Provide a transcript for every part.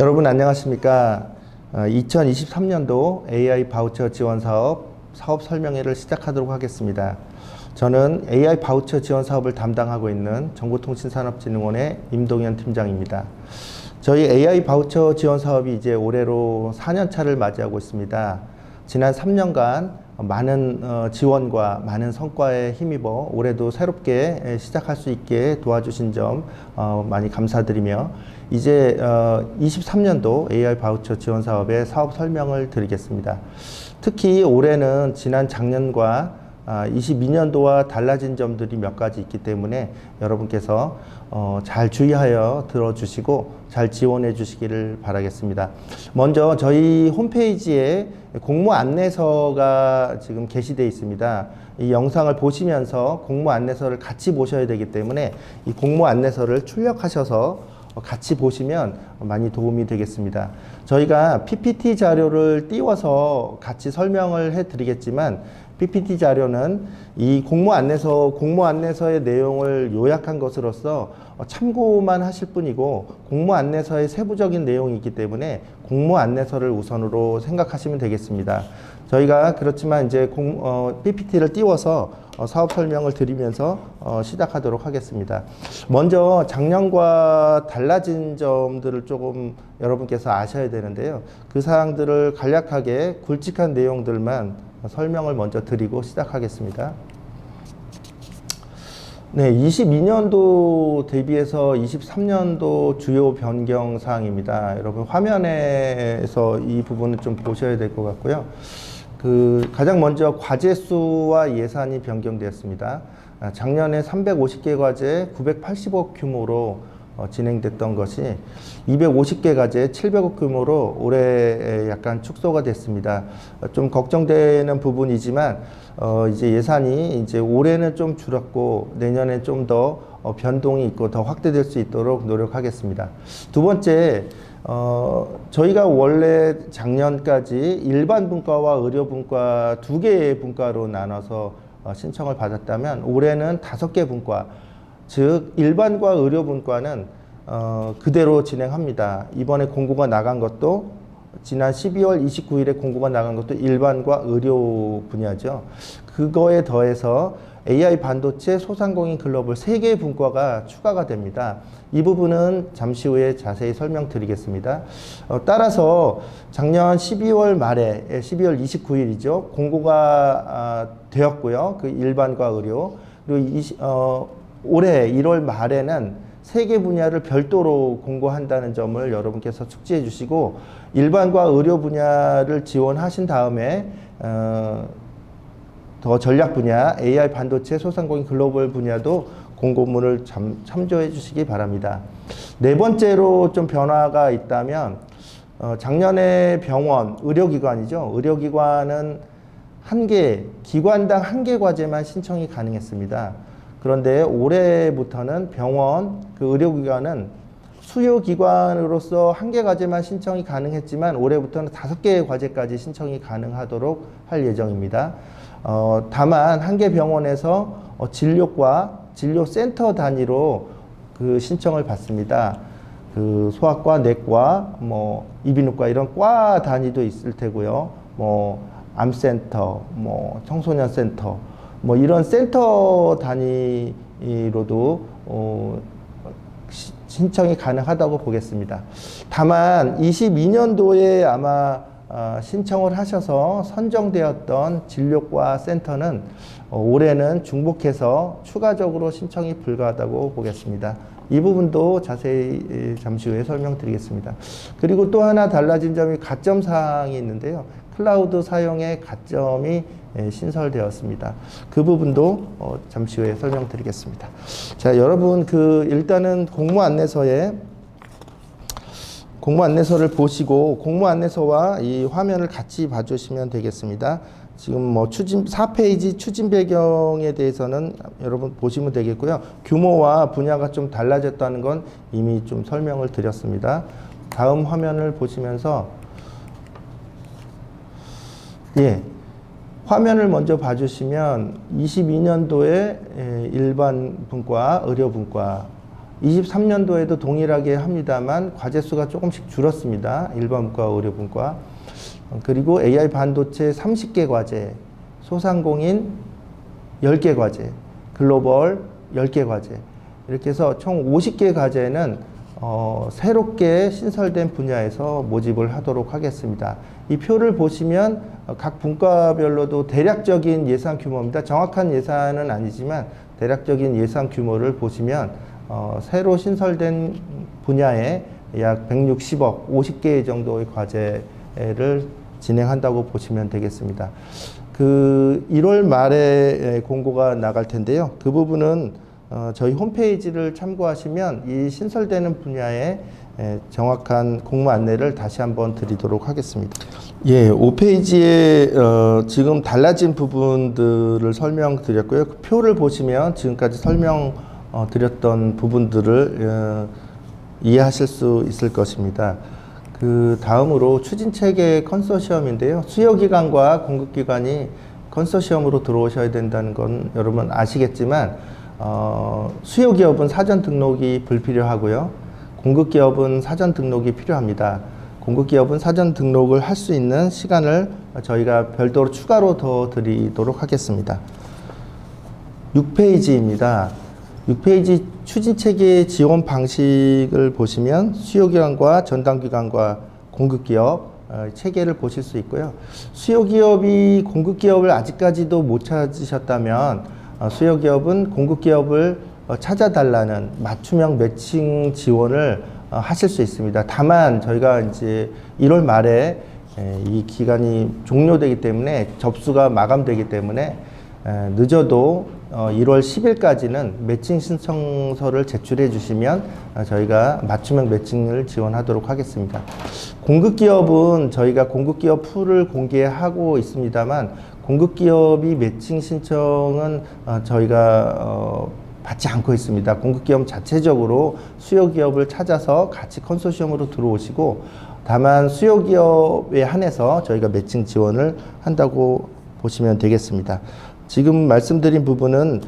여러분 안녕하십니까? 2023년도 AI 바우처 지원 사업 설명회를 시작하도록 하겠습니다. 저는 AI 바우처 지원 사업을 담당하고 있는 정보통신산업진흥원의 임동현 팀장입니다. 저희 AI 바우처 지원 사업이 이제 올해로 4년 차를 맞이하고 있습니다. 지난 3년간 많은 지원과 많은 성과에 힘입어 올해도 새롭게 시작할 수 있게 도와주신 점 많이 감사드리며 이제 23년도 AI 바우처 지원 사업의 사업 설명을 드리겠습니다. 특히 올해는 지난 작년과 22년도와 달라진 점들이 몇 가지 있기 때문에 여러분께서 잘 주의하여 들어주시고 잘 지원해 주시기를 바라겠습니다. 먼저 저희 홈페이지에 공모 안내서가 지금 게시되어 있습니다. 이 영상을 보시면서 공모 안내서를 같이 보셔야 되기 때문에 이 공모 안내서를 출력하셔서 같이 보시면 많이 도움이 되겠습니다. 저희가 PPT 자료를 띄워서 같이 설명을 해 드리겠지만 PPT 자료는 이 공모 안내서의 내용을 요약한 것으로서 참고만 하실 뿐이고 공모 안내서의 세부적인 내용이 있기 때문에 공모 안내서를 우선으로 생각하시면 되겠습니다. 저희가 그렇지만 이제 PPT를 띄워서 사업 설명을 드리면서 시작하도록 하겠습니다. 먼저 작년과 달라진 점들을 조금 여러분께서 아셔야 되는데요. 그 사항들을 간략하게 굵직한 내용들만 설명을 먼저 드리고 시작하겠습니다. 네, 22년도 대비해서 23년도 주요 변경 사항입니다. 여러분 화면에서 이 부분을 좀 보셔야 될 것 같고요. 가장 먼저 과제 수와 예산이 변경되었습니다. 작년에 350개 과제 980억 규모로 진행됐던 것이 250개 과제 700억 규모로 올해 약간 축소가 됐습니다. 좀 걱정되는 부분이지만 이제 예산이 이제 올해는 좀 줄었고 내년에 좀 더 변동이 있고 더 확대될 수 있도록 노력하겠습니다. 두 번째, 저희가 원래 작년까지 일반 분과와 의료 분과 두 개의 분과로 나눠서 신청을 받았다면 올해는 5개 분과, 즉 일반과 의료 분과는 그대로 진행합니다. 이번에 공고가 나간 것도 지난 12월 29일에 공고가 나간 것도 일반과 의료 분야죠. 그거에 더해서 AI 반도체 소상공인 글로벌 3개의 분과가 추가가 됩니다. 이 부분은 잠시 후에 자세히 설명드리겠습니다. 따라서 작년 12월 말에 12월 29일이죠. 공고가 되었고요. 그 일반과 의료. 그리고 올해 1월 말에는 3개 분야를 별도로 공고한다는 점을 여러분께서 숙지해 주시고 일반과 의료 분야를 지원하신 다음에 더 전략 분야, AI 반도체 소상공인 글로벌 분야도 공고문을 참조해 주시기 바랍니다. 네 번째로 좀 변화가 있다면 작년에 병원, 의료기관이죠. 의료기관은 기관당 1개 과제만 신청이 가능했습니다. 그런데 올해부터는 병원, 의료기관은 수요기관으로서 1개 과제만 신청이 가능했지만 올해부터는 5개의 과제까지 신청이 가능하도록 할 예정입니다. 다만 1개 병원에서 진료센터 단위로 신청을 받습니다. 소아과, 내과, 이비인후과 이런 과 단위도 있을 테고요. 암센터, 청소년 센터, 이런 센터 단위로도 신청이 가능하다고 보겠습니다. 다만 22년도에 아마 신청을 하셔서 선정되었던 진료과 센터는 올해는 중복해서 추가적으로 신청이 불가하다고 보겠습니다. 이 부분도 자세히 잠시 후에 설명드리겠습니다. 그리고 또 하나 달라진 점이 가점 사항이 있는데요. 클라우드 사용의 가점이 신설되었습니다. 그 부분도 잠시 후에 설명드리겠습니다. 자, 여러분 일단은 공모 안내서를 보시고 공모 안내서와 이 화면을 같이 봐주시면 되겠습니다. 지금 4페이지 추진 배경에 대해서는 여러분 보시면 되겠고요. 규모와 분야가 좀 달라졌다는 건 이미 좀 설명을 드렸습니다. 다음 화면을 보시면서 화면을 먼저 봐주시면 22년도에 일반 분과, 의료 분과 23년도에도 동일하게 합니다만 과제 수가 조금씩 줄었습니다. 일반분과, 의료분과. 그리고 AI 반도체 30개 과제, 소상공인 10개 과제, 글로벌 10개 과제. 이렇게 해서 총 50개 과제는 새롭게 신설된 분야에서 모집을 하도록 하겠습니다. 이 표를 보시면 각 분과별로도 대략적인 예산 규모입니다. 정확한 예산은 아니지만 대략적인 예산 규모를 보시면 새로 신설된 분야에 약 160억, 50개 정도의 과제를 진행한다고 보시면 되겠습니다. 1월 말에 공고가 나갈 텐데요. 그 부분은 저희 홈페이지를 참고하시면 이 신설되는 분야의 정확한 공모 안내를 다시 한번 드리도록 하겠습니다. 예, 5페이지에 지금 달라진 부분들을 설명드렸고요. 그 표를 보시면 지금까지 드렸던 부분들을 이해하실 수 있을 것입니다. 그 다음으로 추진체계 컨소시엄인데요. 수요기관과 공급기관이 컨소시엄으로 들어오셔야 된다는 건 여러분 아시겠지만 수요기업은 사전 등록이 불필요하고요. 공급기업은 사전 등록이 필요합니다. 공급기업은 사전 등록을 할 수 있는 시간을 저희가 별도로 추가로 더 드리도록 하겠습니다. 6페이지입니다. 6페이지 추진체계 지원 방식을 보시면 수요기관과 전담기관과 공급기업 체계를 보실 수 있고요. 수요기업이 공급기업을 아직까지도 못 찾으셨다면 수요기업은 공급기업을 찾아달라는 맞춤형 매칭 지원을 하실 수 있습니다. 다만 저희가 이제 1월 말에 이 기간이 종료되기 때문에 접수가 마감되기 때문에 늦어도 1월 10일까지는 매칭 신청서를 제출해 주시면 저희가 맞춤형 매칭을 지원하도록 하겠습니다. 공급기업은 저희가 공급기업 풀을 공개하고 있습니다만 공급기업이 매칭 신청은 저희가 받지 않고 있습니다. 공급기업 자체적으로 수요기업을 찾아서 같이 컨소시엄으로 들어오시고 다만 수요기업에 한해서 저희가 매칭 지원을 한다고 보시면 되겠습니다. 지금 말씀드린 부분은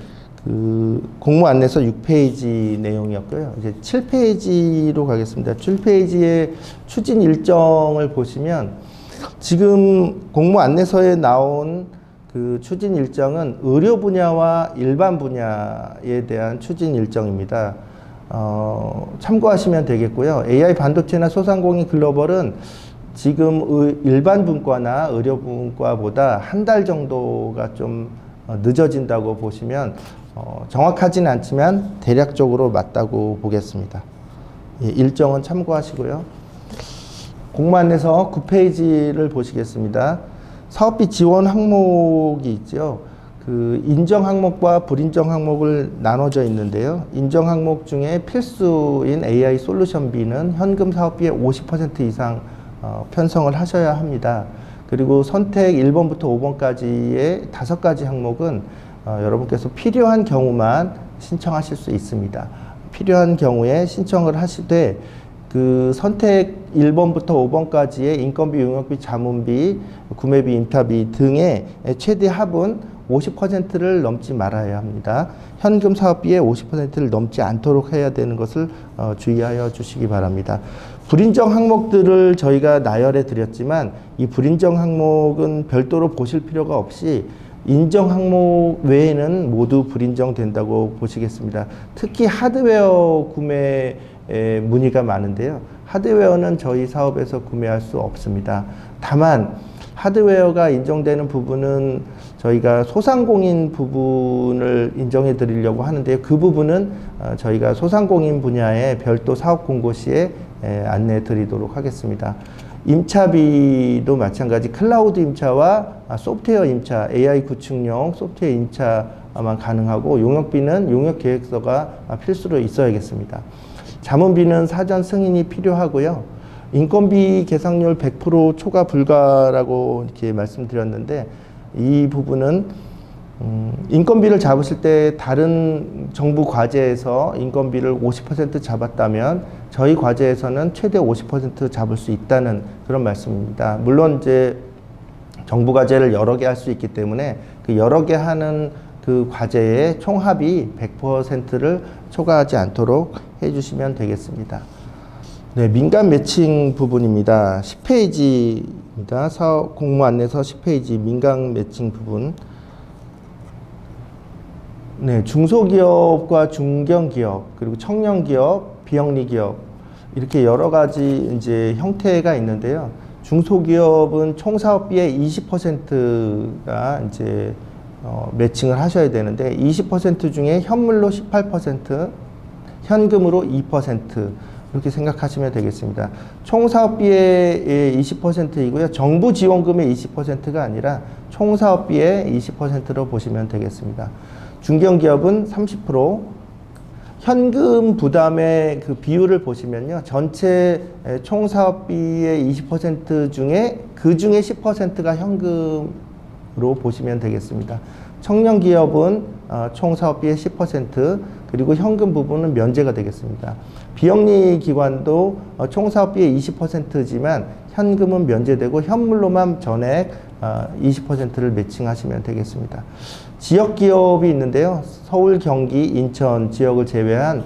공모 안내서 6페이지 내용이었고요. 이제 7페이지로 가겠습니다. 7페이지의 추진 일정을 보시면 지금 공모 안내서에 나온 그 추진 일정은 의료 분야와 일반 분야에 대한 추진 일정입니다. 참고하시면 되겠고요. AI 반도체나 소상공인 글로벌은 지금 일반 분과나 의료 분과보다 한 달 정도가 좀 늦어진다고 보시면 정확하진 않지만 대략적으로 맞다고 보겠습니다. 예, 일정은 참고하시고요. 공모 안내서 9페이지를 보시겠습니다. 사업비 지원 항목이 있죠. 그 인정 항목과 불인정 항목을 나눠져 있는데요. 인정 항목 중에 필수인 AI 솔루션비는 현금 사업비의 50% 이상 편성을 하셔야 합니다. 그리고 선택 1번부터 5번까지의 5가지 항목은 여러분께서 필요한 경우만 신청하실 수 있습니다. 필요한 경우에 신청을 하시되 그 선택 1번부터 5번까지의 인건비, 용역비, 자문비, 구매비, 인타비 등의 최대 합은 50%를 넘지 말아야 합니다. 현금 사업비의 50%를 넘지 않도록 해야 되는 것을 주의하여 주시기 바랍니다. 불인정 항목들을 저희가 나열해 드렸지만 이 불인정 항목은 별도로 보실 필요가 없이 인정 항목 외에는 모두 불인정된다고 보시겠습니다. 특히 하드웨어 구매 문의가 많은데요. 하드웨어는 저희 사업에서 구매할 수 없습니다. 다만 하드웨어가 인정되는 부분은 저희가 소상공인 부분을 인정해 드리려고 하는데요. 그 부분은 저희가 소상공인 분야의 별도 사업 공고 시에 안내해 드리도록 하겠습니다. 임차비도 마찬가지 클라우드 임차와 소프트웨어 임차, AI 구축용 소프트웨어 임차만 가능하고 용역비는 용역 계획서가 필수로 있어야겠습니다. 자문비는 사전 승인이 필요하고요. 인건비 계상률 100% 초과 불가라고 이렇게 말씀드렸는데 이 부분은 인건비를 잡으실 때 다른 정부 과제에서 인건비를 50% 잡았다면 저희 과제에서는 최대 50% 잡을 수 있다는 그런 말씀입니다. 물론 이제 정부 과제를 여러 개 할 수 있기 때문에 그 여러 개 하는 그 과제의 총합이 100%를 초과하지 않도록 해주시면 되겠습니다. 네, 민간 매칭 부분입니다. 10페이지입니다. 사업 공모 안내서 10페이지 민간 매칭 부분. 네, 중소기업과 중견기업, 그리고 청년기업, 비영리기업, 이렇게 여러 가지 이제 형태가 있는데요. 중소기업은 총사업비의 20%가 이제 매칭을 하셔야 되는데 20% 중에 현물로 18%, 현금으로 2% 이렇게 생각하시면 되겠습니다. 총사업비의 20%이고요. 정부 지원금의 20%가 아니라 총사업비의 20%로 보시면 되겠습니다. 중견기업은 30%, 현금 부담의 그 비율을 보시면요. 전체 총사업비의 20% 중에 그 중에 10%가 현금으로 보시면 되겠습니다. 청년기업은 총사업비의 10%, 그리고 현금 부분은 면제가 되겠습니다. 비영리기관도 총사업비의 20%지만 현금은 면제되고 현물로만 전액 20%를 매칭하시면 되겠습니다. 지역기업이 있는데요. 서울, 경기, 인천 지역을 제외한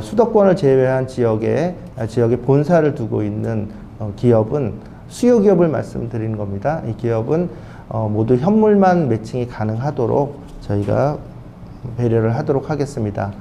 수도권을 제외한 지역에 본사를 두고 있는 기업은 수요기업을 말씀드리는 겁니다. 이 기업은 모두 현물만 매칭이 가능하도록 저희가 배려를 하도록 하겠습니다.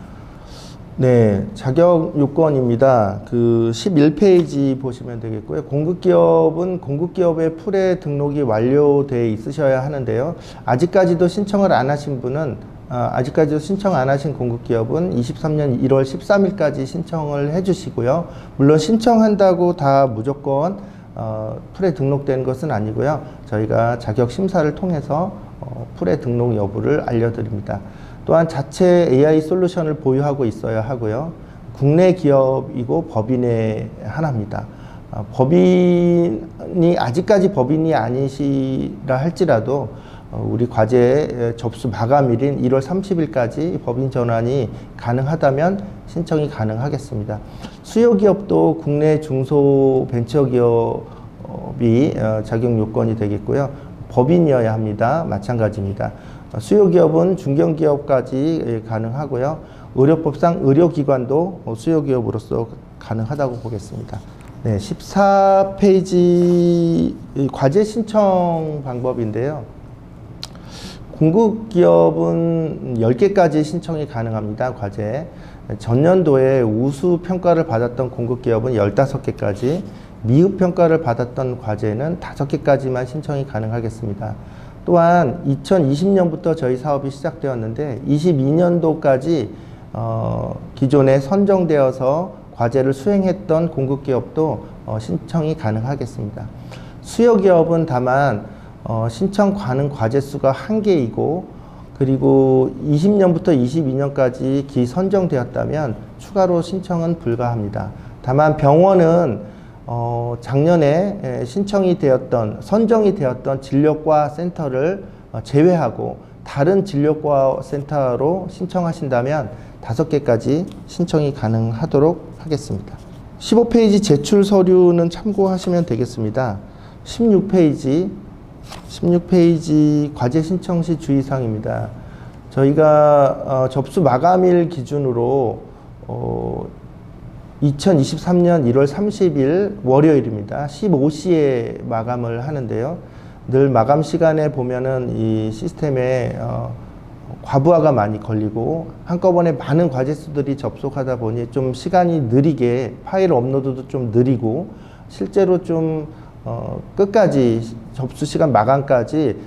네, 자격 요건입니다. 그 11페이지 보시면 되겠고요. 공급기업은 공급기업의 풀에 등록이 완료되어 있으셔야 하는데요. 아직까지도 신청을 안 하신 분은 아직까지도 신청 안 하신 공급기업은 23년 1월 13일까지 신청을 해주시고요. 물론 신청한다고 다 무조건 풀에 등록되는 것은 아니고요. 저희가 자격 심사를 통해서 풀에 등록 여부를 알려드립니다. 또한 자체 AI 솔루션을 보유하고 있어야 하고요. 국내 기업이고 법인의 하나입니다. 법인이 아직까지 법인이 아니시라 할지라도 우리 과제 접수 마감일인 1월 30일까지 법인 전환이 가능하다면 신청이 가능하겠습니다. 수요기업도 국내 중소벤처기업이 자격 요건이 되겠고요. 법인이어야 합니다. 마찬가지입니다. 수요기업은 중견기업까지 가능하고요. 의료법상 의료기관도 수요기업으로서 가능하다고 보겠습니다. 네, 14페이지 과제 신청 방법인데요. 공급기업은 10개까지 신청이 가능합니다. 과제. 전년도에 우수 평가를 받았던 공급기업은 15개까지, 미흡 평가를 받았던 과제는 5개까지만 신청이 가능하겠습니다. 또한 2020년부터 저희 사업이 시작되었는데 22년도까지 기존에 선정되어서 과제를 수행했던 공급기업도 신청이 가능하겠습니다. 수요기업은 다만 신청 가능 과제 수가 1개이고 그리고 20년부터 22년까지 기선정되었다면 추가로 신청은 불가합니다. 다만 병원은 작년에 선정이 되었던 진료과 센터를 제외하고 다른 진료과 센터로 신청하신다면 5개까지 신청이 가능하도록 하겠습니다. 15페이지 제출 서류는 참고하시면 되겠습니다. 16페이지 과제 신청 시 주의사항입니다. 저희가 접수 마감일 기준으로 2023년 1월 30일 월요일입니다. 15시에 마감을 하는데요. 늘 마감 시간에 보면은 이 시스템에 과부하가 많이 걸리고 한꺼번에 많은 과제수들이 접속하다 보니 좀 시간이 느리게 파일 업로드도 좀 느리고 실제로 좀 끝까지 접수 시간 마감까지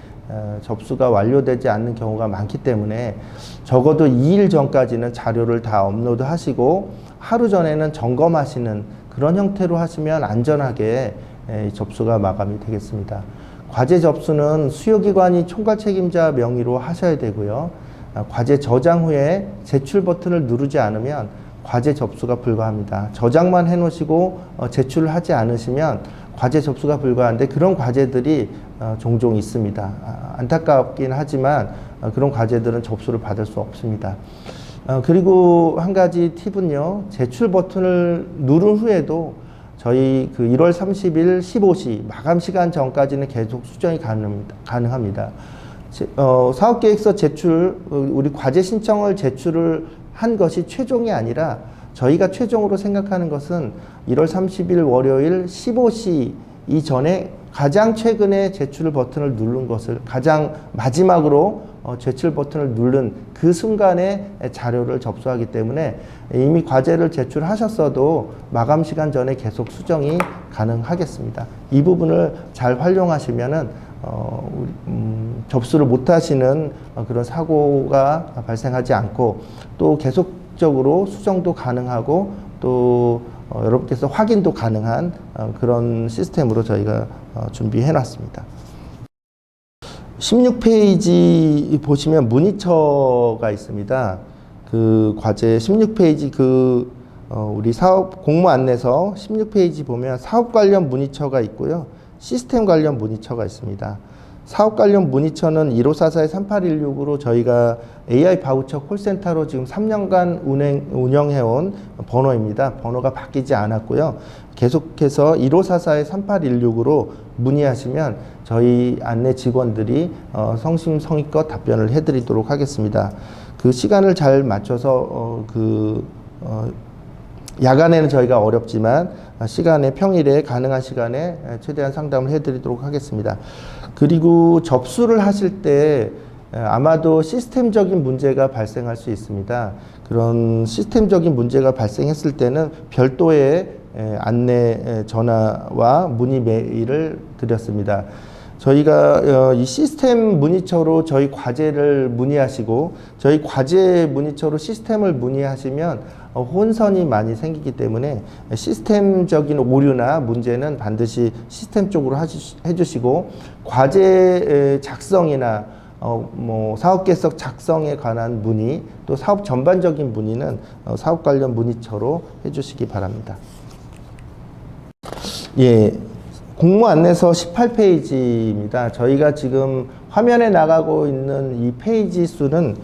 접수가 완료되지 않는 경우가 많기 때문에 적어도 2일 전까지는 자료를 다 업로드 하시고 하루 전에는 점검하시는 그런 형태로 하시면 안전하게 접수가 마감이 되겠습니다. 과제 접수는 수요기관이 총괄 책임자 명의로 하셔야 되고요. 과제 저장 후에 제출 버튼을 누르지 않으면 과제 접수가 불가합니다. 저장만 해놓으시고 제출을 하지 않으시면 과제 접수가 불가한데 그런 과제들이 종종 있습니다. 안타깝긴 하지만 그런 과제들은 접수를 받을 수 없습니다. 그리고 한 가지 팁은요. 제출 버튼을 누른 후에도 저희 그 1월 30일 15시 마감 시간 전까지는 계속 수정이 가능합니다. 사업계획서 제출, 우리 과제 신청을 제출을 한 것이 최종이 아니라 저희가 최종으로 생각하는 것은 1월 30일 월요일 15시 이전에 가장 최근에 제출 버튼을 누른 것을 가장 마지막으로 제출 버튼을 누른 그 순간에 자료를 접수하기 때문에 이미 과제를 제출하셨어도 마감 시간 전에 계속 수정이 가능하겠습니다. 이 부분을 잘 활용하시면은 접수를 못 하시는 그런 사고가 발생하지 않고 또 계속적으로 수정도 가능하고 또 여러분께서 확인도 가능한 그런 시스템으로 저희가 준비해 놨습니다. 16페이지 보시면 문의처가 있습니다. 그 과제 16페이지 우리 사업 공모 안내서 16페이지 보면 사업 관련 문의처가 있고요. 시스템 관련 문의처가 있습니다. 사업 관련 문의처는 1544-3816으로 저희가 AI 바우처 콜센터로 지금 3년간 운영해온 번호입니다. 번호가 바뀌지 않았고요. 계속해서 1544-3816으로 문의하시면 저희 안내 직원들이 성심성의껏 답변을 해드리도록 하겠습니다. 그 시간을 잘 맞춰서 야간에는 저희가 어렵지만 시간에 평일에 가능한 시간에 최대한 상담을 해드리도록 하겠습니다. 그리고 접수를 하실 때 아마도 시스템적인 문제가 발생할 수 있습니다. 그런 시스템적인 문제가 발생했을 때는 별도의 안내 전화와 문의 메일을 드렸습니다. 저희가 이 시스템 문의처로 저희 과제를 문의하시고 저희 과제 문의처로 시스템을 문의하시면 혼선이 많이 생기기 때문에 시스템적인 오류나 문제는 반드시 시스템 쪽으로 해주시고 과제 작성이나 사업계획서 작성에 관한 문의 또 사업 전반적인 문의는 사업 관련 문의처로 해주시기 바랍니다. 예. 공모 안내서 18페이지입니다. 저희가 지금 화면에 나가고 있는 이 페이지 수는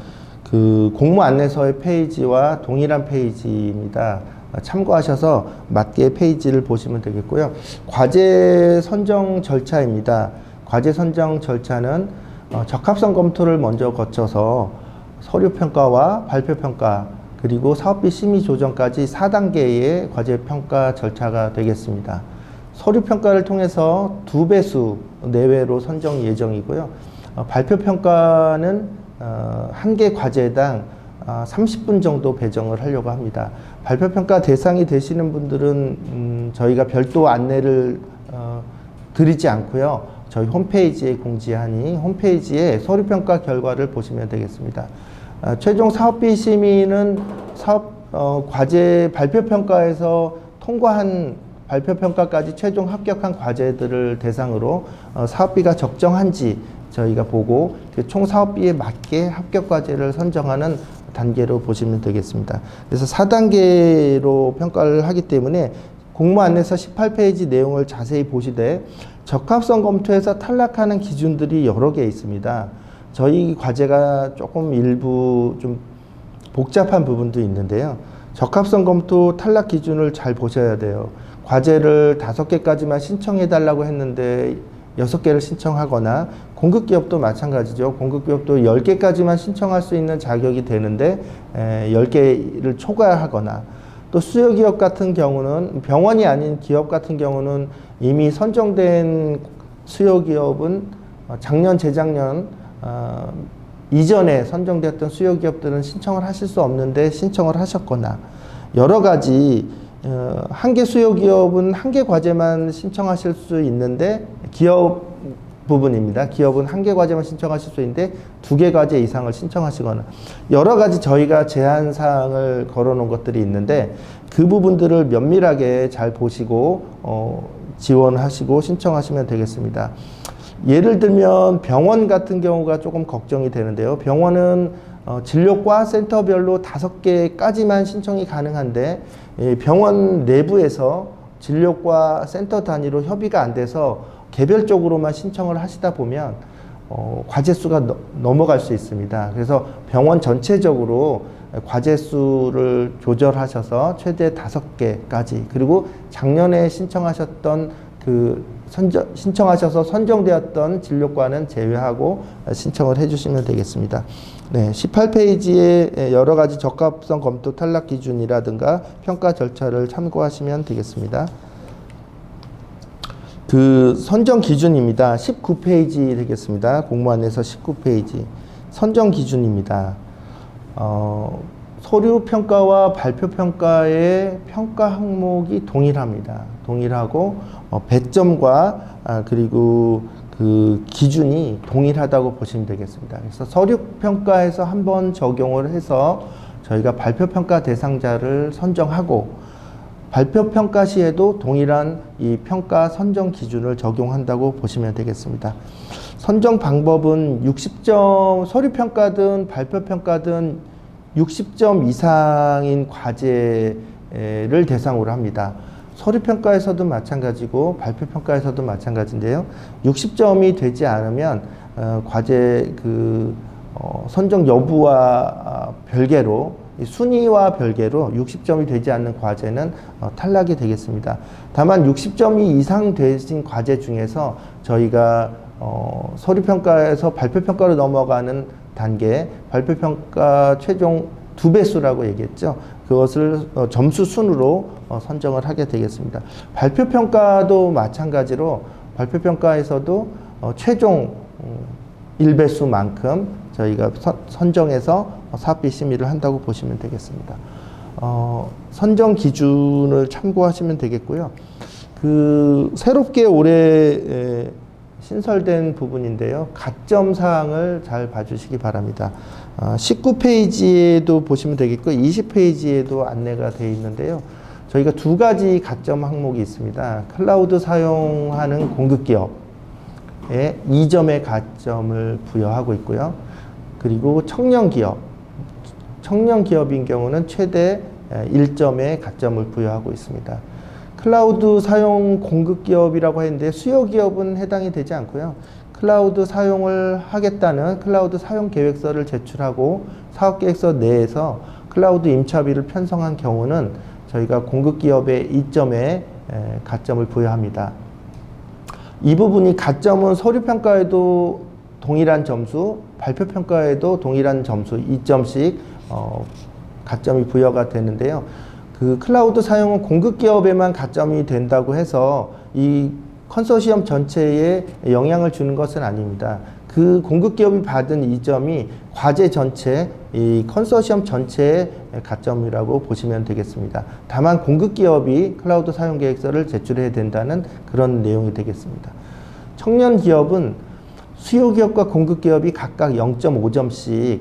그 공모 안내서의 페이지와 동일한 페이지입니다. 참고하셔서 맞게 페이지를 보시면 되겠고요. 과제 선정 절차입니다. 과제 선정 절차는 적합성 검토를 먼저 거쳐서 서류 평가와 발표 평가 그리고 사업비 심의 조정까지 4단계의 과제 평가 절차가 되겠습니다. 서류 평가를 통해서 2배수 내외로 선정 예정이고요. 발표 평가는 한 개 과제당 30분 정도 배정을 하려고 합니다. 발표 평가 대상이 되시는 분들은 저희가 별도 안내를 드리지 않고요. 저희 홈페이지에 공지하니 홈페이지에 서류 평가 결과를 보시면 되겠습니다. 최종 사업비 심의는 과제 발표 평가에서 통과한 발표 평가까지 최종 합격한 과제들을 대상으로 사업비가 적정한지 저희가 보고 총 사업비에 맞게 합격 과제를 선정하는 단계로 보시면 되겠습니다. 그래서 4단계로 평가를 하기 때문에 공모 안내서 18페이지 내용을 자세히 보시되 적합성 검토에서 탈락하는 기준들이 여러 개 있습니다. 저희 과제가 조금 일부 좀 복잡한 부분도 있는데요. 적합성 검토 탈락 기준을 잘 보셔야 돼요. 과제를 5개까지만 신청해 달라고 했는데 6개를 신청하거나 공급기업도 마찬가지죠. 공급기업도 10개까지만 신청할 수 있는 자격이 되는데 10개를 초과하거나 또 수요기업 같은 경우는 병원이 아닌 기업 같은 경우는 이미 선정된 수요기업은 작년, 재작년 이전에 선정됐던 수요기업들은 신청을 하실 수 없는데 신청을 하셨거나 여러 가지 한 개 수요기업은 한 개 과제만 신청하실 수 있는데 기업 부분입니다. 기업은 한 개 과제만 신청하실 수 있는데 2개 과제 이상을 신청하시거나 여러 가지 저희가 제한사항을 걸어놓은 것들이 있는데 그 부분들을 면밀하게 잘 보시고 지원하시고 신청하시면 되겠습니다. 예를 들면 병원 같은 경우가 조금 걱정이 되는데요. 병원은 진료과 센터별로 5개까지만 신청이 가능한데 병원 내부에서 진료과 센터 단위로 협의가 안 돼서 개별적으로만 신청을 하시다 보면 과제 수가 넘어갈 수 있습니다. 그래서 병원 전체적으로 과제 수를 조절하셔서 최대 5개까지 그리고 작년에 신청하셨던 그 신청하셔서 선정되었던 진료과는 제외하고 신청을 해주시면 되겠습니다. 네, 18페이지에 여러 가지 적합성 검토 탈락 기준이라든가 평가 절차를 참고하시면 되겠습니다. 그 선정 기준입니다. 19페이지 되겠습니다. 공무원에서 19페이지 선정 기준입니다. 서류 평가와 발표 평가의 평가 항목이 동일합니다. 동일하고 배점과 그리고 그 기준이 동일하다고 보시면 되겠습니다. 그래서 서류 평가에서 한번 적용을 해서 저희가 발표 평가 대상자를 선정하고 발표 평가 시에도 동일한 이 평가 선정 기준을 적용한다고 보시면 되겠습니다. 선정 방법은 60점 서류 평가든 발표 평가든 60점 이상인 과제를 대상으로 합니다. 서류 평가에서도 마찬가지고 발표 평가에서도 마찬가지인데요. 60점이 되지 않으면 과제 선정 여부와 별개로 순위와 별개로 60점이 되지 않는 과제는 탈락이 되겠습니다. 다만 60점이 이상 되신 과제 중에서 저희가 서류 평가에서 발표 평가로 넘어가는 단계, 발표 평가 최종 2배수라고 얘기했죠. 그것을 점수 순으로 선정을 하게 되겠습니다. 발표 평가도 마찬가지로 발표 평가에서도 최종 1배수만큼 저희가 선정해서 사업비 심의를 한다고 보시면 되겠습니다. 선정 기준을 참고하시면 되겠고요. 새롭게 올해 신설된 부분인데요. 가점 사항을 잘 봐주시기 바랍니다. 19페이지에도 보시면 되겠고 20페이지에도 안내가 되어 있는데요. 저희가 두 가지 가점 항목이 있습니다. 클라우드 사용하는 공급기업에 2점의 가점을 부여하고 있고요. 그리고 청년기업인 경우는 최대 1점의 가점을 부여하고 있습니다. 클라우드 사용 공급기업이라고 했는데 수요기업은 해당이 되지 않고요. 클라우드 사용을 하겠다는 클라우드 사용 계획서를 제출하고 사업계획서 내에서 클라우드 임차비를 편성한 경우는 저희가 공급기업에 2점의 가점을 부여합니다. 이 부분이 가점은 서류평가에도 동일한 점수, 발표평가에도 동일한 점수 2점씩 가점이 부여가 되는데요. 클라우드 사용은 공급기업에만 가점이 된다고 해서 이 컨소시엄 전체에 영향을 주는 것은 아닙니다. 그 공급기업이 받은 2점이 과제 전체, 이 컨소시엄 전체의 가점이라고 보시면 되겠습니다. 다만 공급기업이 클라우드 사용 계획서를 제출해야 된다는 그런 내용이 되겠습니다. 청년기업은 수요기업과 공급기업이 각각 0.5점씩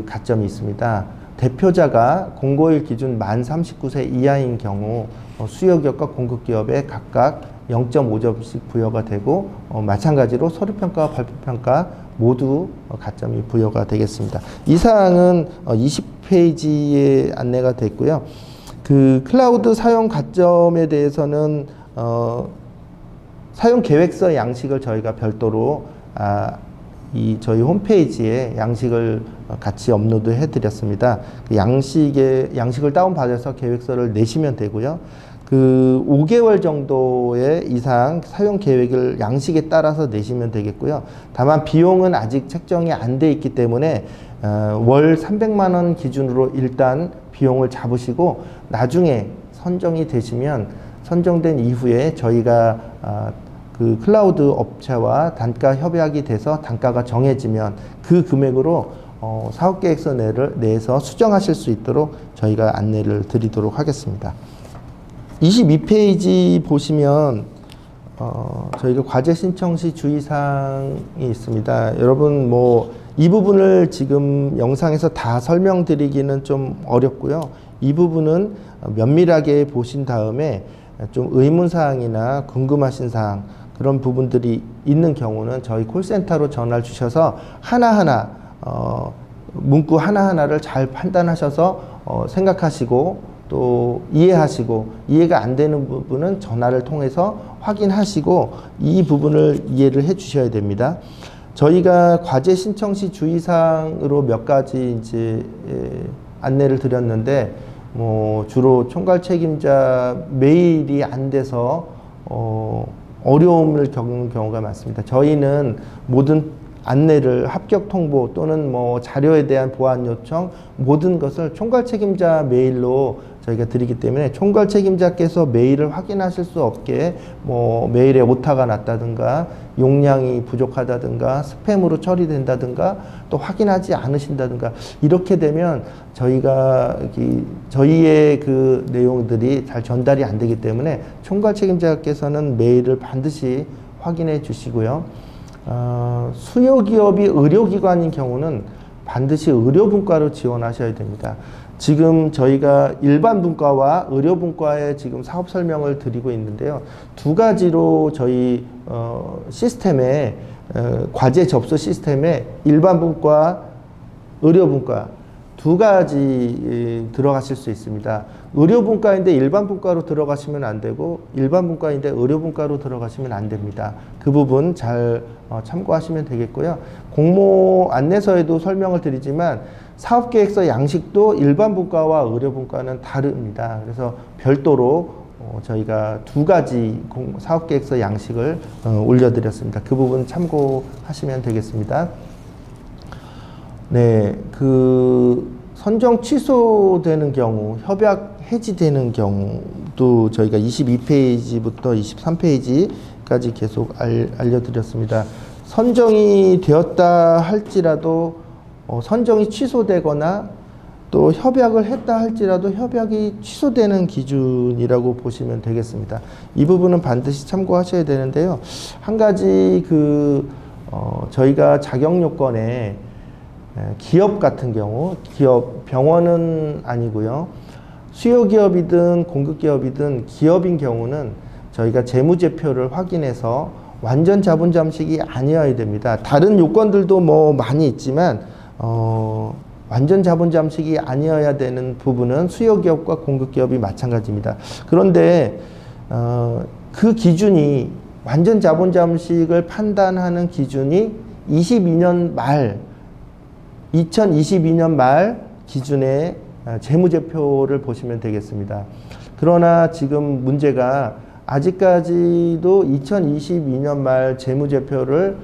가점이 있습니다. 대표자가 공고일 기준 만 39세 이하인 경우 수요기업과 공급기업에 각각 0.5점씩 부여가 되고 마찬가지로 서류평가와 발표평가 모두 가점이 부여가 되겠습니다. 이 사항은 20페이지에 안내가 됐고요. 클라우드 사용 가점에 대해서는 사용 계획서 양식을 저희가 별도로 저희 홈페이지에 양식을 같이 업로드 해드렸습니다. 양식을 다운받아서 계획서를 내시면 되고요. 5개월 정도의 이상 사용 계획을 양식에 따라서 내시면 되겠고요. 다만 비용은 아직 책정이 안 돼 있기 때문에 월 300만 원 기준으로 일단 비용을 잡으시고 나중에 선정이 되시면 선정된 이후에 저희가 클라우드 업체와 단가 협약이 돼서 단가가 정해지면 그 금액으로 사업계획서 내에서 수정하실 수 있도록 저희가 안내를 드리도록 하겠습니다. 22페이지 보시면 저희가 과제 신청 시 주의사항이 있습니다. 여러분 이 부분을 지금 영상에서 다 설명드리기는 좀 어렵고요. 이 부분은 면밀하게 보신 다음에 좀 의문사항이나 궁금하신 사항 그런 부분들이 있는 경우는 저희 콜센터로 전화를 주셔서 하나하나 문구 하나하나를 잘 판단하셔서 생각하시고 또 이해하시고 이해가 안 되는 부분은 전화를 통해서 확인하시고 이 부분을 이해를 해 주셔야 됩니다. 저희가 과제 신청 시 주의사항으로 몇 가지 이제 안내를 드렸는데 주로 총괄 책임자 메일이 안 돼서 어려움을 겪는 경우가 많습니다. 저희는 모든 안내를 합격 통보 또는 뭐 자료에 대한 보완 요청 모든 것을 총괄 책임자 메일로 저희가 드리기 때문에 총괄 책임자께서 메일을 확인하실 수 없게 뭐 메일에 오타가 났다든가 용량이 부족하다든가 스팸으로 처리된다든가 또 확인하지 않으신다든가 이렇게 되면 저희가 저희의 그 내용들이 잘 전달이 안 되기 때문에 총괄 책임자께서는 메일을 반드시 확인해 주시고요. 수요기업이 의료기관인 경우는 반드시 의료분과로 지원하셔야 됩니다. 지금 저희가 일반분과와 의료분과에 지금 사업 설명을 드리고 있는데요. 두 가지로 저희 시스템에 과제 접수 시스템에 일반분과 의료분과 두 가지 들어가실 수 있습니다. 의료분과인데 일반분과로 들어가시면 안 되고 일반분과인데 의료분과로 들어가시면 안 됩니다. 그 부분 잘 참고하시면 되겠고요. 공모 안내서에도 설명을 드리지만 사업계획서 양식도 일반분과와 의료분과는 다릅니다. 그래서 별도로 저희가 두 가지 사업계획서 양식을 올려드렸습니다. 그 부분 참고하시면 되겠습니다. 네, 선정 취소되는 경우, 협약 해지되는 경우도 저희가 22페이지부터 23페이지까지 계속 알려드렸습니다. 선정이 되었다 할지라도 선정이 취소되거나 또 협약을 했다 할지라도 협약이 취소되는 기준이라고 보시면 되겠습니다. 이 부분은 반드시 참고하셔야 되는데요. 한 가지 저희가 자격 요건에 기업 같은 경우, 기업, 병원은 아니고요. 수요기업이든 공급기업이든 기업인 경우는 저희가 재무제표를 확인해서 완전 자본 잠식이 아니어야 됩니다. 다른 요건들도 뭐 많이 있지만 완전 자본 잠식이 아니어야 되는 부분은 수요기업과 공급기업이 마찬가지입니다. 그런데 그 기준이 완전 자본 잠식을 판단하는 기준이 2022년 말 기준의 재무제표를 보시면 되겠습니다. 그러나 지금 문제가 아직까지도 2022년 말 재무제표를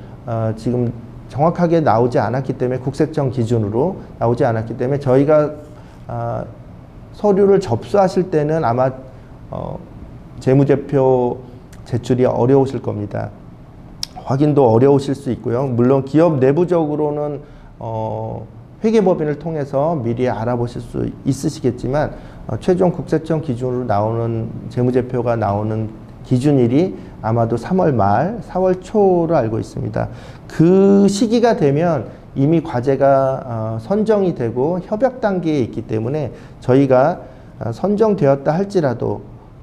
지금 정확하게 나오지 않았기 때문에 국세청 기준으로 나오지 않았기 때문에 저희가 서류를 접수하실 때는 아마 재무제표 제출이 어려우실 겁니다. 확인도 어려우실 수 있고요. 물론 기업 내부적으로는 회계법인을 통해서 미리 알아보실 수 있으시겠지만 최종 국세청 기준으로 나오는 재무제표가 나오는 기준일이 아마도 3월 말, 4월 초로 알고 있습니다. 그 시기가 되면 이미 과제가 선정이 되고 협약 단계에 있기 때문에 저희가 선정되었다 할지라도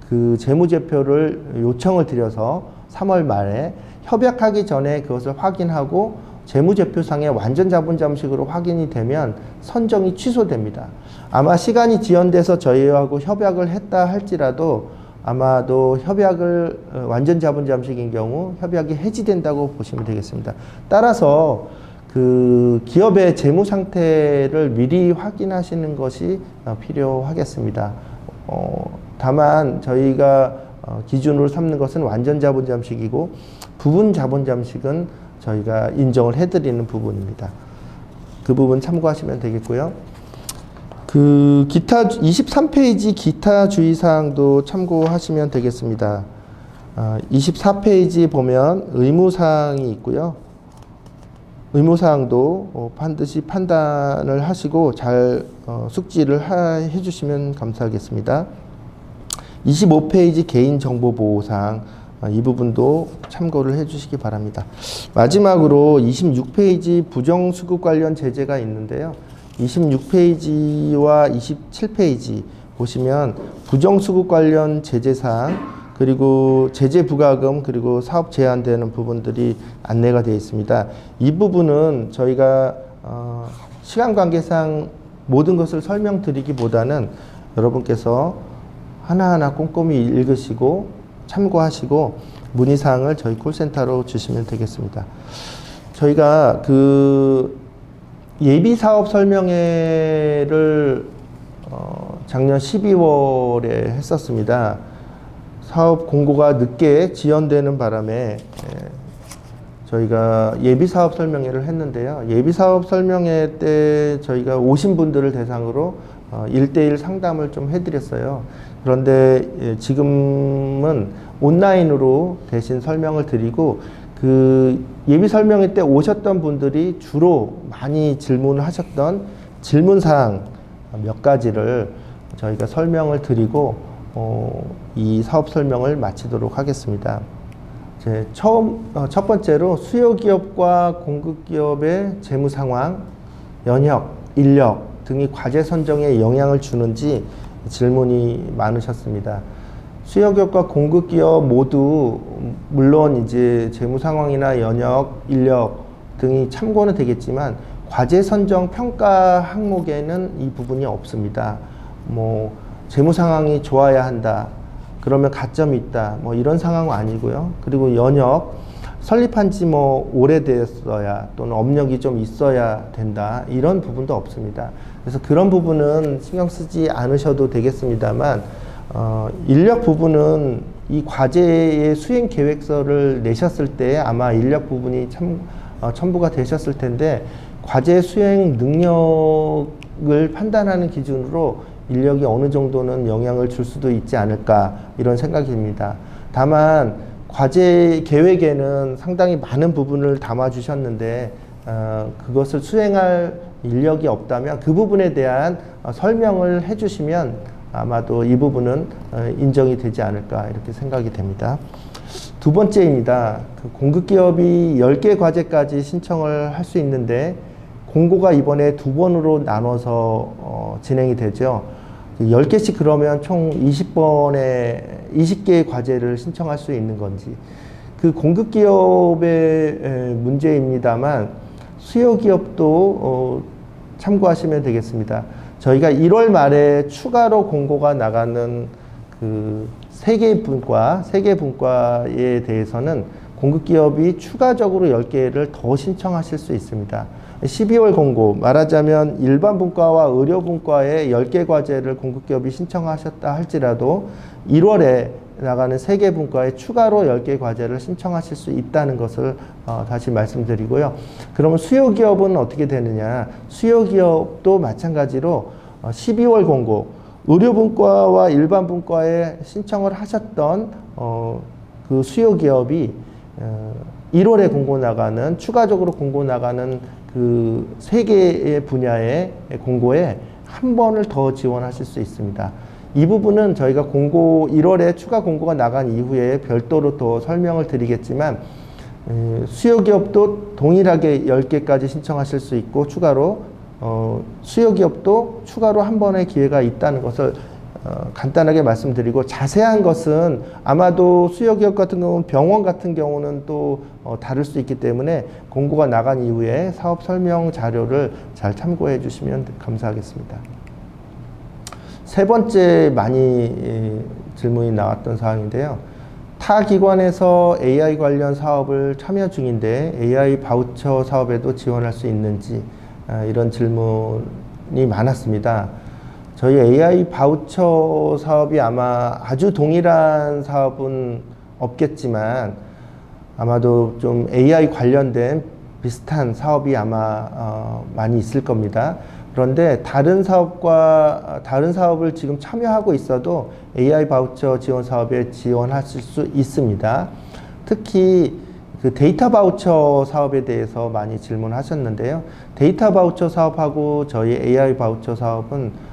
그 재무제표를 요청을 드려서 3월 말에 협약하기 전에 그것을 확인하고 재무제표상의 완전 자본 잠식으로 확인이 되면 선정이 취소됩니다. 아마 시간이 지연돼서 저희하고 협약을 했다 할지라도 아마도 협약을 완전 자본 잠식인 경우 협약이 해지된다고 보시면 되겠습니다. 따라서 그 기업의 재무 상태를 미리 확인하시는 것이 필요하겠습니다. 다만 저희가 기준으로 삼는 것은 완전 자본 잠식이고 부분 자본 잠식은 저희가 인정을 해드리는 부분입니다. 그 부분 참고하시면 되겠고요. 기타 23페이지 기타 주의사항도 참고하시면 되겠습니다. 24페이지 보면 의무사항이 있고요. 의무사항도 반드시 판단을 하시고 잘 숙지를 해주시면 감사하겠습니다. 25페이지 개인정보보호사항 이 부분도 참고를 해주시기 바랍니다. 마지막으로 26페이지 부정수급 관련 제재가 있는데요. 26페이지와 27페이지 보시면 부정수급 관련 제재사항 그리고 제재 부과금 그리고 사업 제한되는 부분들이 안내가 되어 있습니다. 이 부분은 저희가 시간 관계상 모든 것을 설명드리기보다는 여러분께서 하나하나 꼼꼼히 읽으시고 참고하시고 문의사항을 저희 콜센터로 주시면 되겠습니다. 저희가 예비사업 설명회를 작년 12월에 했었습니다. 사업 공고가 늦게 지연되는 바람에 저희가 예비사업 설명회를 했는데요. 예비사업 설명회 때 저희가 오신 분들을 대상으로 1대1 상담을 좀 해드렸어요. 그런데 지금은 온라인으로 대신 설명을 드리고, 그 예비 설명회 때 오셨던 분들이 주로 많이 질문을 하셨던 질문사항 몇 가지를 저희가 설명을 드리고 이 사업 설명을 마치도록 하겠습니다. 첫 번째로 수요기업과 공급기업의 재무상황, 연혁, 인력 등이 과제 선정에 영향을 주는지 질문이 많으셨습니다. 수요기업과 공급기업 모두 물론 이제 재무상황이나 연혁, 인력 등이 참고는 되겠지만 과제 선정 평가 항목에는 이 부분이 없습니다. 재무상황이 좋아야 한다, 그러면 가점이 있다, 이런 상황은 아니고요. 그리고 연혁, 설립한 지 오래됐어야 또는 업력이 좀 있어야 된다, 이런 부분도 없습니다. 그래서 그런 부분은 신경 쓰지 않으셔도 되겠습니다만, 인력 부분은 이 과제의 수행 계획서를 내셨을 때 아마 인력 부분이 첨부가 되셨을 텐데, 과제 수행 능력을 판단하는 기준으로 인력이 어느 정도는 영향을 줄 수도 있지 않을까, 이런 생각이 듭니다. 다만 과제 계획에는 상당히 많은 부분을 담아 주셨는데 그것을 수행할 인력이 없다면 그 부분에 대한 설명을 해 주시면 아마도 이 부분은 인정이 되지 않을까, 이렇게 생각이 됩니다. 두 번째입니다. 공급기업이 10개 과제까지 신청을 할 수 있는데 공고가 이번에 2번으로 나눠서 진행이 되죠. 10개씩 그러면 총 20개의 과제를 신청할 수 있는 건지, 그 공급기업의 문제입니다만 수요기업도 참고하시면 되겠습니다. 저희가 1월 말에 추가로 공고가 나가는 그 3개 분과에 대해서는 공급기업이 추가적으로 10개를 더 신청하실 수 있습니다. 12월 공고, 말하자면 일반 분과와 의료 분과에 10개 과제를 공급기업이 신청하셨다 할지라도 1월에 나가는 3개 분과에 추가로 10개 과제를 신청하실 수 있다는 것을 다시 말씀드리고요. 그러면 수요기업은 어떻게 되느냐? 수요기업도 마찬가지로 12월 공고, 의료 분과와 일반 분과에 신청을 하셨던 그 수요기업이 1월에 공고 나가는, 추가적으로 공고 나가는 그 3개의 분야의 공고에 한 번을 더 지원하실 수 있습니다. 이 부분은 저희가 1월에 추가 공고가 나간 이후에 별도로 또 설명을 드리겠지만, 수요기업도 동일하게 10개까지 신청하실 수 있고, 추가로 수요기업도 추가로 한 번의 기회가 있다는 것을 간단하게 말씀드리고, 자세한 것은 아마도 수요기업 같은 경우는, 병원 같은 경우는 또 다를 수 있기 때문에 공고가 나간 이후에 사업 설명 자료를 잘 참고해 주시면 감사하겠습니다. 세 번째 많이 질문이 나왔던 사항인데요. 타 기관에서 AI 관련 사업을 참여 중인데 AI 바우처 사업에도 지원할 수 있는지, 이런 질문이 많았습니다. 저희 AI 바우처 사업이 아마 아주 동일한 사업은 없겠지만 아마도 좀 AI 관련된 비슷한 사업이 아마 많이 있을 겁니다. 그런데 다른 사업을 지금 참여하고 있어도 AI 바우처 지원 사업에 지원하실 수 있습니다. 특히 그 데이터 바우처 사업에 대해서 많이 질문하셨는데요. 데이터 바우처 사업하고 저희 AI 바우처 사업은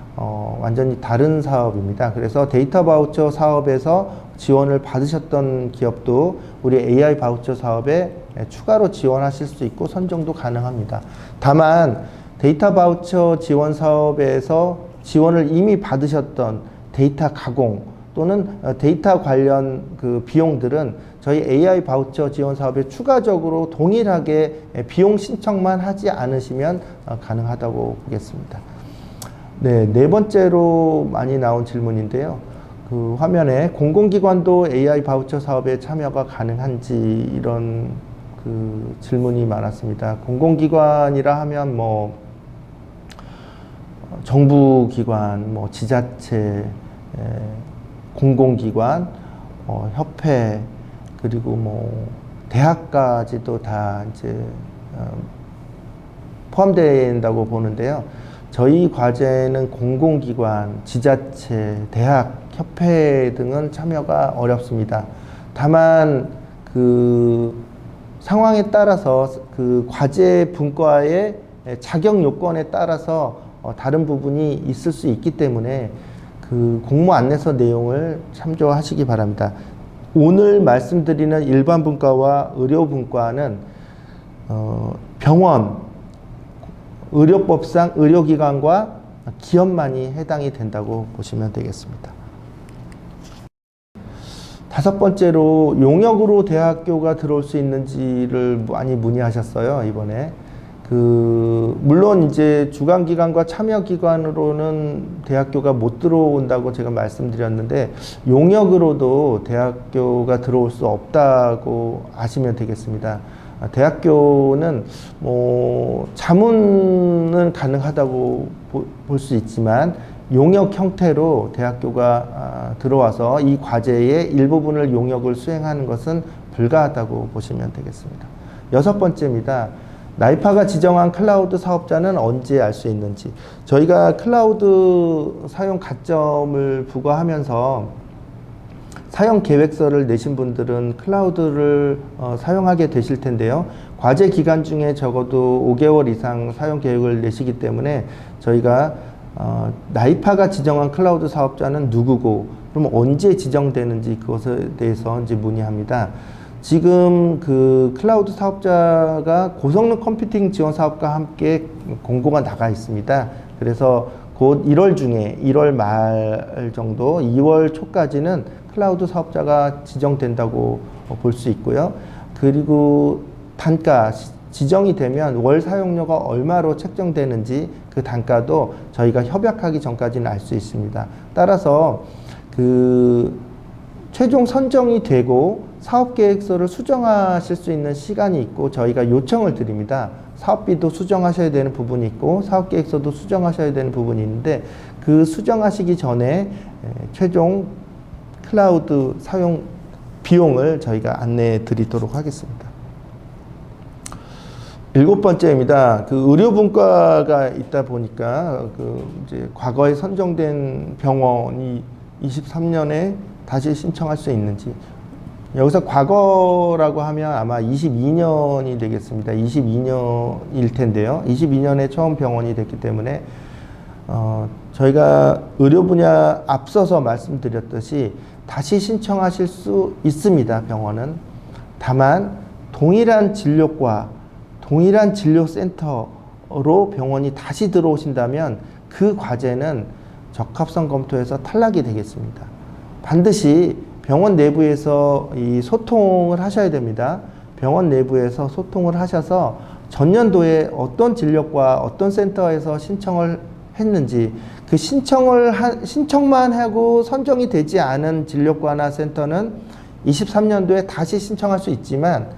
완전히 다른 사업입니다. 그래서 데이터 바우처 사업에서 지원을 받으셨던 기업도 우리 AI 바우처 사업에 추가로 지원하실 수 있고 선정도 가능합니다. 다만 데이터 바우처 지원 사업에서 지원을 이미 받으셨던 데이터 가공 또는 데이터 관련 그 비용들은 저희 AI 바우처 지원 사업에 추가적으로 동일하게 비용 신청만 하지 않으시면 가능하다고 보겠습니다. 네 번째로 많이 나온 질문인데요. 그 화면에 공공기관도 AI 바우처 사업에 참여가 가능한지, 이런 그 질문이 많았습니다. 공공기관이라 하면 정부기관, 지자체, 공공기관, 협회, 그리고 뭐 대학까지도 다 이제 포함된다고 보는데요. 저희 과제는 공공기관, 지자체, 대학, 협회 등은 참여가 어렵습니다. 다만 그 상황에 따라서 그 과제 분과의 자격 요건에 따라서 다른 부분이 있을 수 있기 때문에 그 공모 안내서 내용을 참조하시기 바랍니다. 오늘 말씀드리는 일반 분과와 의료 분과는 병원, 의료법상 의료기관과 기업만이 해당이 된다고 보시면 되겠습니다. 다섯 번째로 용역으로 대학교가 들어올 수 있는지를 많이 문의하셨어요, 이번에. 물론 이제 주관기관과 참여기관으로는 대학교가 못 들어온다고 제가 말씀드렸는데, 용역으로도 대학교가 들어올 수 없다고 아시면 되겠습니다. 대학교는 뭐 자문은 가능하다고 볼 수 있지만 용역 형태로 대학교가 들어와서 이 과제의 일부분을 용역을 수행하는 것은 불가하다고 보시면 되겠습니다. 여섯 번째입니다. 나이파가 지정한 클라우드 사업자는 언제 알 수 있는지. 저희가 클라우드 사용 가점을 부과하면서 사용 계획서를 내신 분들은 클라우드를 사용하게 되실 텐데요. 과제 기간 중에 적어도 5개월 이상 사용 계획을 내시기 때문에 저희가 나이파가 지정한 클라우드 사업자는 누구고, 그럼 언제 지정되는지 그것에 대해서 이제 문의합니다. 지금 그 클라우드 사업자가 고성능 컴퓨팅 지원 사업과 함께 공고가 나가 있습니다. 그래서 곧 1월 중에 1월 말 정도 2월 초까지는 클라우드 사업자가 지정된다고 볼 수 있고요. 그리고 단가 지정이 되면 월 사용료가 얼마로 책정되는지 그 단가도 저희가 협약하기 전까지는 알 수 있습니다. 따라서 그 최종 선정이 되고 사업계획서를 수정하실 수 있는 시간이 있고 저희가 요청을 드립니다. 사업비도 수정하셔야 되는 부분이 있고 사업계획서도 수정하셔야 되는 부분이 있는데 그 수정하시기 전에 최종 클라우드 사용 비용을 저희가 안내해 드리도록 하겠습니다. 일곱 번째입니다. 그 의료분과가 있다 보니까 이제 과거에 선정된 병원이 23년에 다시 신청할 수 있는지. 여기서 과거라고 하면 아마 22년이 되겠습니다. 22년일 텐데요. 22년에 처음 병원이 됐기 때문에 저희가 의료 분야 앞서서 말씀드렸듯이 다시 신청하실 수 있습니다. 병원은. 다만 동일한 진료과 동일한 진료센터로 병원이 다시 들어오신다면 그 과제는 적합성 검토에서 탈락이 되겠습니다. 반드시 병원 내부에서 이 소통을 하셔야 됩니다. 병원 내부에서 소통을 하셔서 전년도에 어떤 진료과 어떤 센터에서 신청을 했는지, 그 신청만 하고 선정이 되지 않은 진료과나 센터는 23년도에 다시 신청할 수 있지만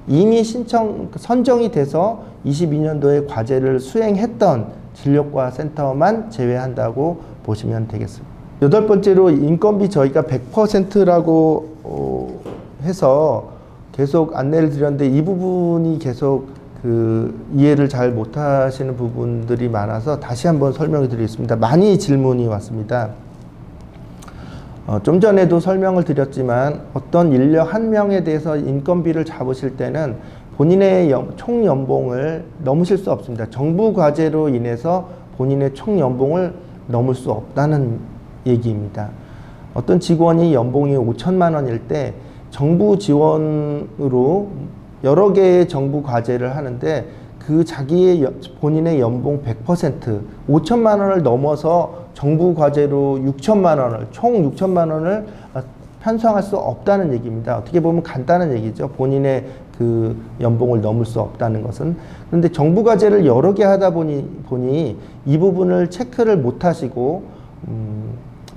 이미 선정이 돼서 22년도에 과제를 수행했던 진료과 센터만 제외한다고 보시면 되겠습니다. 여덟 번째로 인건비 저희가 100%라고 해서 계속 안내를 드렸는데 이 부분이 계속 이해를 잘 못하시는 부분들이 많아서 다시 한번 설명을 드리겠습니다. 많이 질문이 왔습니다. 좀 전에도 설명을 드렸지만 어떤 인력 한 명에 대해서 인건비를 잡으실 때는 본인의 총 연봉을 넘으실 수 없습니다. 정부 과제로 인해서 본인의 총 연봉을 넘을 수 없다는 얘기입니다. 어떤 직원이 연봉이 5천만 원일 때 정부 지원으로 여러 개의 정부 과제를 하는데 그 본인의 연봉 100% 5천만 원을 넘어서 정부 과제로 6천만 원을 총 6천만 원을 편성할 수 없다는 얘기입니다. 어떻게 보면 간단한 얘기죠. 본인의 그 연봉을 넘을 수 없다는 것은. 그런데 정부 과제를 여러 개 하다 보니 이 부분을 체크를 못 하시고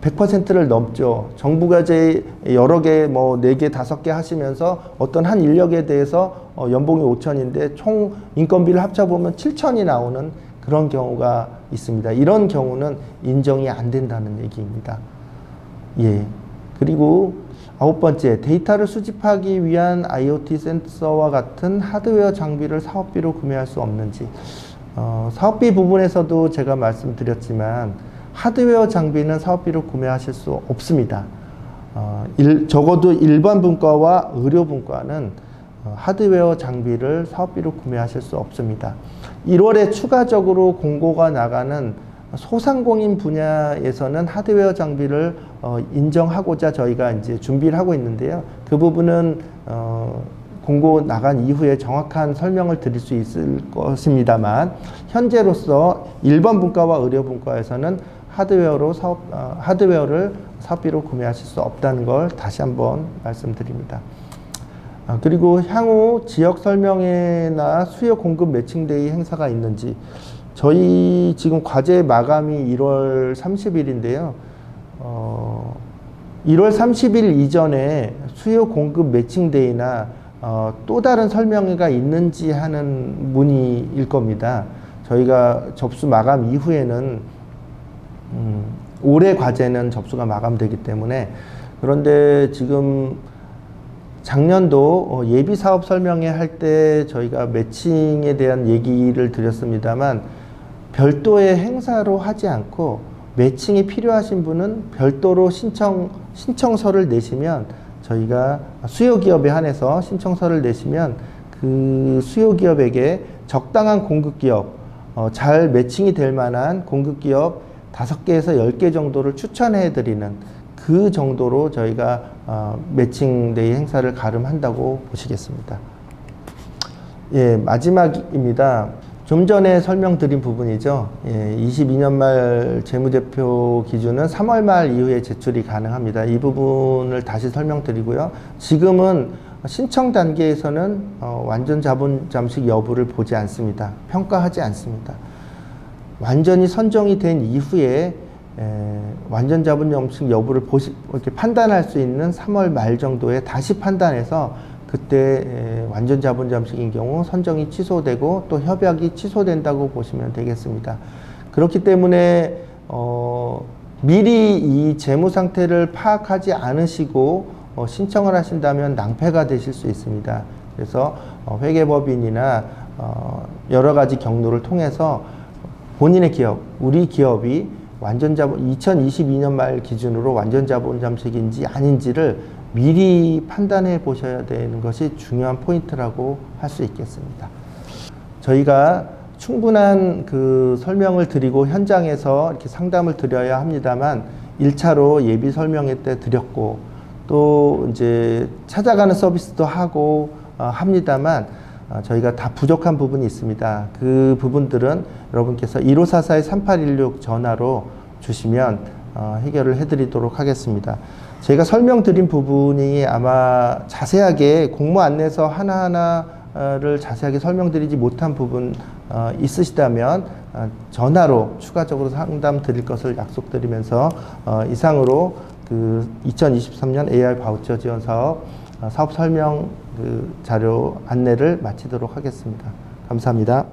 100%를 넘죠. 정부 과제 여러 개, 뭐 4개, 5개 하시면서 어떤 한 인력에 대해서 연봉이 5천인데 총 인건비를 합쳐보면 7천이 나오는 그런 경우가 있습니다. 이런 경우는 인정이 안 된다는 얘기입니다. 예. 그리고 9번째, 데이터를 수집하기 위한 IoT 센서와 같은 하드웨어 장비를 사업비로 구매할 수 없는지. 사업비 부분에서도 제가 말씀드렸지만 하드웨어 장비는 사업비로 구매하실 수 없습니다. 적어도 일반 분과와 의료 분과는 하드웨어 장비를 사업비로 구매하실 수 없습니다. 1월에 추가적으로 공고가 나가는 소상공인 분야에서는 하드웨어 장비를 인정하고자 저희가 이제 준비를 하고 있는데요. 그 부분은 공고 나간 이후에 정확한 설명을 드릴 수 있을 것입니다만, 현재로서 일반 분과와 의료 분과에서는 하드웨어를 사업비로 구매하실 수 없다는 걸 다시 한번 말씀드립니다. 그리고 향후 지역 설명회나 수요 공급 매칭데이 행사가 있는지. 저희 지금 과제 마감이 1월 30일인데요. 1월 30일 이전에 수요 공급 매칭데이나 또 다른 설명회가 있는지 하는 문의일 겁니다. 저희가 접수 마감 이후에는 올해 과제는 접수가 마감되기 때문에. 그런데 지금 작년도 예비 사업 설명회 할 때 저희가 매칭에 대한 얘기를 드렸습니다만, 별도의 행사로 하지 않고 매칭이 필요하신 분은 별도로 신청서를 내시면, 저희가 수요기업에 한해서 신청서를 내시면 그 수요기업에게 적당한 공급기업, 잘 매칭이 될 만한 공급기업 5개에서 10개 정도를 추천해 드리는 그 정도로 저희가 매칭데이 행사를 가름한다고 보시겠습니다. 예, 마지막입니다. 좀 전에 설명드린 부분이죠. 22년 말 재무제표 기준은 3월 말 이후에 제출이 가능합니다. 이 부분을 다시 설명드리고요. 지금은 신청 단계에서는 완전 자본 잠식 여부를 보지 않습니다. 평가하지 않습니다. 완전히 선정이 된 이후에 완전 자본 잠식 여부를 이렇게 판단할 수 있는 3월 말 정도에 다시 판단해서, 그때 완전 자본 잠식인 경우 선정이 취소되고 또 협약이 취소된다고 보시면 되겠습니다. 그렇기 때문에 미리 이 재무 상태를 파악하지 않으시고 신청을 하신다면 낭패가 되실 수 있습니다. 그래서 회계법인이나 여러 가지 경로를 통해서 본인의 기업, 우리 기업이 완전 자본 2022년 말 기준으로 완전 자본 잠식인지 아닌지를 미리 판단해 보셔야 되는 것이 중요한 포인트라고 할 수 있겠습니다. 저희가 충분한 그 설명을 드리고 현장에서 이렇게 상담을 드려야 합니다만, 1차로 예비 설명회 때 드렸고 또 이제 찾아가는 서비스도 하고 합니다만, 저희가 다 부족한 부분이 있습니다. 그 부분들은 여러분께서 1544-3816 전화로 주시면 해결을 해드리도록 하겠습니다. 제가 설명드린 부분이 아마 자세하게 공모 안내서 하나하나를 자세하게 설명드리지 못한 부분 있으시다면 전화로 추가적으로 상담 드릴 것을 약속드리면서 이상으로 그 2023년 AI 바우처 지원 사업 사업 설명 자료 안내를 마치도록 하겠습니다. 감사합니다.